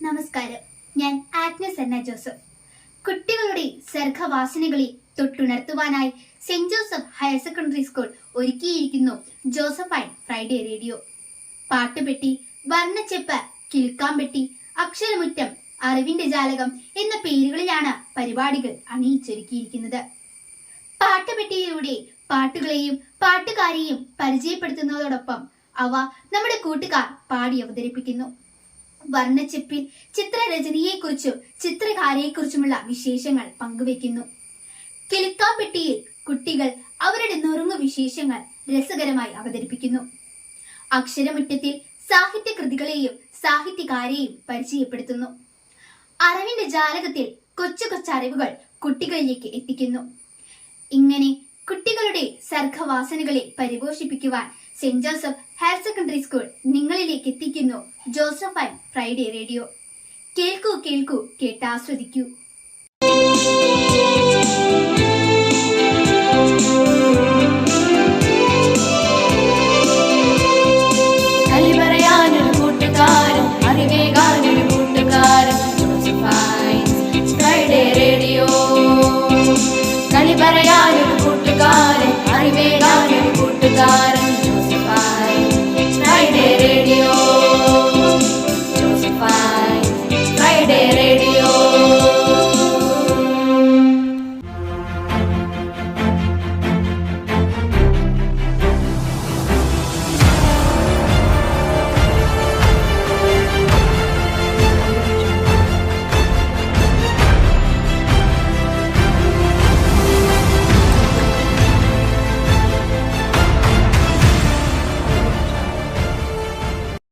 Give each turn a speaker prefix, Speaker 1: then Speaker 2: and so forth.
Speaker 1: നമസ്കാരം. ഞാൻ ആഗ്നസ് എന്ന ജോസഫ്. കുട്ടികളുടെ സർഗവാസനകളെ തൊട്ടുണർത്തുവാനായി saint Joseph higher secondary school ഒരുക്കിയിരിക്കുന്നു ജോസഫൈൻ ഫ്രൈഡേ റേഡിയോ. പാട്ടുപെട്ടി, വർണ്ണച്ചെപ്പ്, കിലുക്കാമ്പെട്ടി, അക്ഷരമുറ്റം, അറിവിന്റെ ജാലകം എന്ന പേരുകളിലാണ് പരിപാടികൾ അണിയിച്ചൊരുക്കിയിരിക്കുന്നത്. പാട്ടുപെട്ടിയിലൂടെ പാട്ടുകളെയും പാട്ടുകാരെയും പരിചയപ്പെടുത്തുന്നതോടൊപ്പം അവ നമ്മുടെ കൂട്ടുകാർ പാടി അവതരിപ്പിക്കുന്നു. വർണ്ണച്ചെപ്പിൽ ചിത്രരചനയെക്കുറിച്ചും ചിത്രകാരെക്കുറിച്ചുമുള്ള വിശേഷങ്ങൾ പങ്കുവെക്കുന്നു. കിലുക്കാമ്പെട്ടിയിൽ കുട്ടികൾ അവരുടെ നുറുങ്ങു വിശേഷങ്ങൾ രസകരമായി അവതരിപ്പിക്കുന്നു. അക്ഷരമുറ്റത്തിൽ സാഹിത്യകൃതികളെയും സാഹിത്യകാരെയും പരിചയപ്പെടുത്തുന്നു. അറിവിന്റെ ജാലകത്തിൽ കൊച്ചു കൊച്ചറിവുകൾ കുട്ടികളിലേക്ക് എത്തിക്കുന്നു. ഇങ്ങനെ കുട്ടികളുടെ സർഗവാസനകളെ പരിപോഷിപ്പിക്കുവാൻ saint Joseph higher secondary school നിങ്ങളിലേക്ക് എത്തിക്കുന്നു ജോസഫൈൻ ഫ്രൈഡേ റേഡിയോ. കേൾക്കൂ കേൾക്കൂ, കേട്ടാസ്വദിക്കൂ.